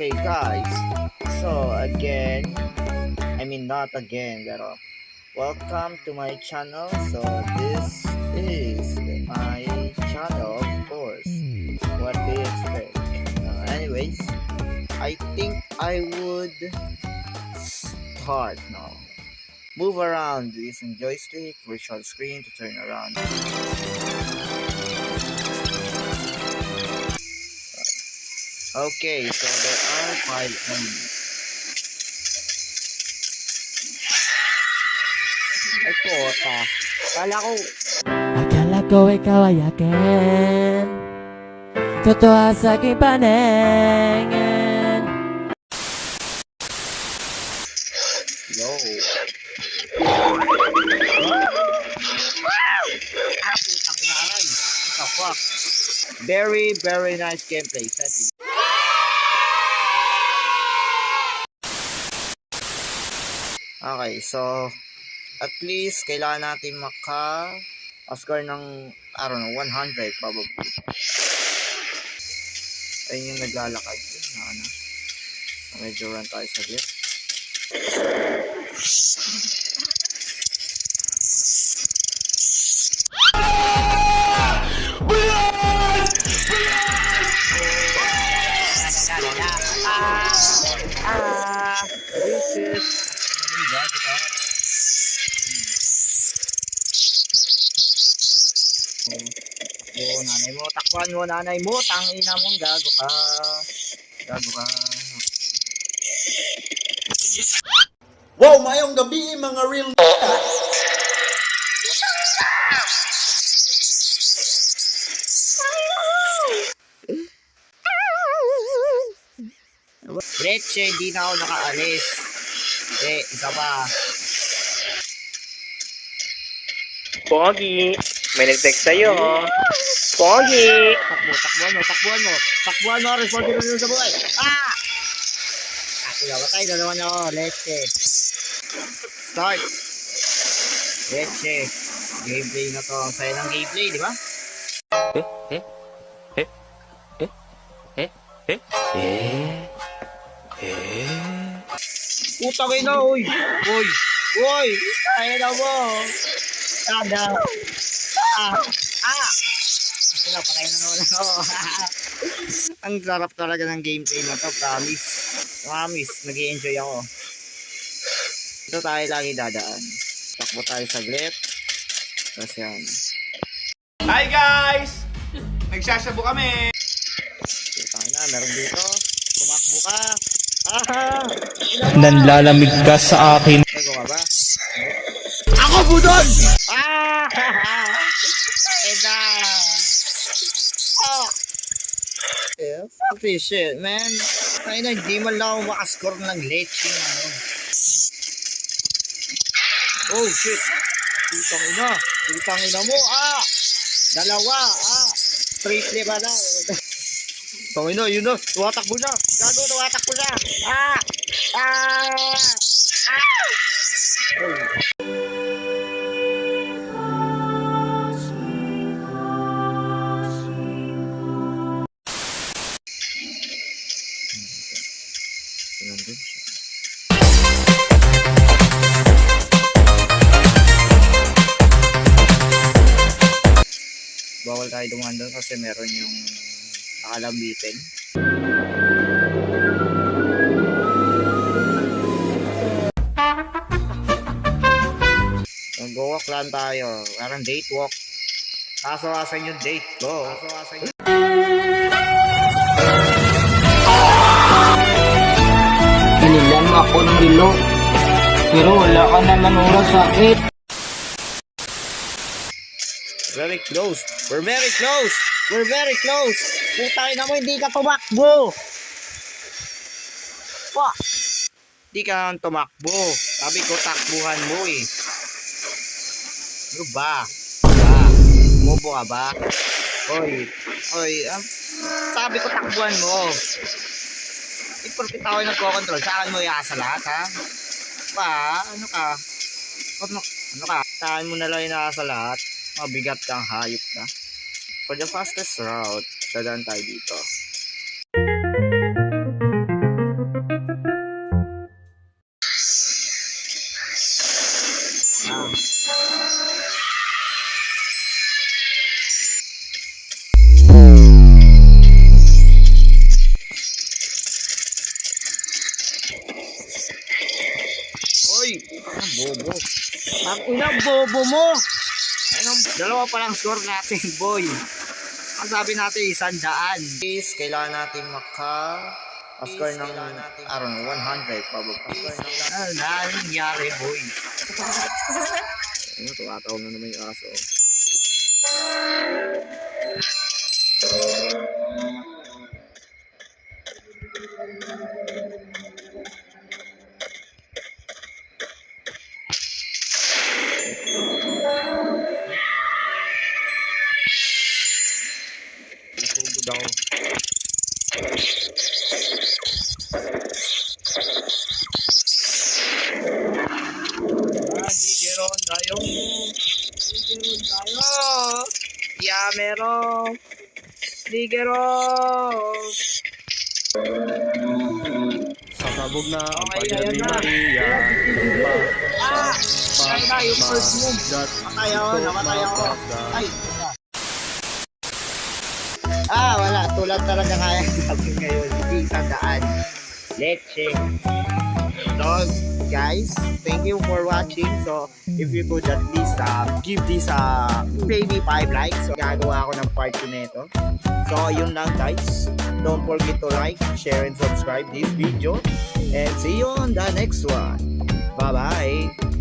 Okay guys, so again, not again, pero welcome to my channel. So this is my channel, of course. What do you expect? Anyways, I think I would start now. Move around using joystick, virtual screen to turn around. Okay, so there are 5 enemies. Ay puta. Akala ko ikaw ay akin, totoo sa aking paningin. Yo. Putang inaray. What the fuck? Very, very nice gameplay setting. Okay, so at least kailangan natin score ng, I don't know, 100 probably. Ayun yung naglalakad. Medyo run tayo sa bit. This is nanay mo, takpan mo nanay mo, tangina mong gago ka. Wow, mayong gabi mga real Leche, di na ako nakaalis. Isa pa. Pogi, may nag-text sa'yo. Pogi! Takbuhan mo, responsible sa buhay. Patay na naman ako, Leche. Start. Leche. Gameplay na to. Ang saya ng gameplay, di ba? Putang ina, uy! Kaya na mo! Kada! Patay na naman ako. Ang sarap talaga ng gameplay na to, promise. Nag-i-enjoy ako. Ito tayo lagi dadaan. Takbo tayo saglit. Tapos yan. Hi guys! Nagsasabo kami! Putang ina, meron dito. Tumakbo ka. Nanlalamig ka sa akin. Nagawa ka ba? Ako po doon! Eda! Fuck this shit, man. Ay na, di man lang ako makascore ng leche. Oh shit. Putang ina mo. Dalawa. Triple ba na? Putang ina, yun na. Tuwatakbo siya. Gago, tuwatakbo siya. Nandun siya. Bawal tayo dumaan doon kasi meron yung nakalambitin. Mag-walk lang tayo. Parang date walk. Kaso-asan yung date ko. Hinilan mo ako ng relo, pero wala ka naman oras sa akin. Very close. We're very close. Putay na mo, hindi ka tumakbo. Fuck. Hindi ka tumakbo. Sabi ko, takbuhan mo eh. Ano ba? Mobo ka ba? Oy. Sabi ko, takbuhan mo. Iporkit ako yung nagko-control. Saan mo iasa lahat, ha? Ano ka? Saan mo na lang inaasa lahat? Mabigat kang hayop ka. For the fastest route, dadaan tayo dito. Bobo. Ang inang bobo mo! Anong dalawa pa lang score natin, boy. Ang sabi natin, 100. Please, kailangan natin score ng, I don't know, 100 probably. Ano nangyari, boy? Ano, tumataw na naman yung aso. Ipugod ako. Gigeron tayo. Gigeron tayo. Yamero. Gigeron. Sasabog na ang Okay, pagyan ayan ni na. Maria. Ay na, yung first move. Namatay ako, namatay ako. Ay. Wala. Tulad talaga kaya natin ngayon. Hindi 100. Leche. So, guys, thank you for watching. So, if you could at least give this maybe 5 likes. So, gagawa ako ng part 2 nito. So, yun lang guys. Don't forget to like, share, and subscribe this video. And see you on the next one. Bye-bye.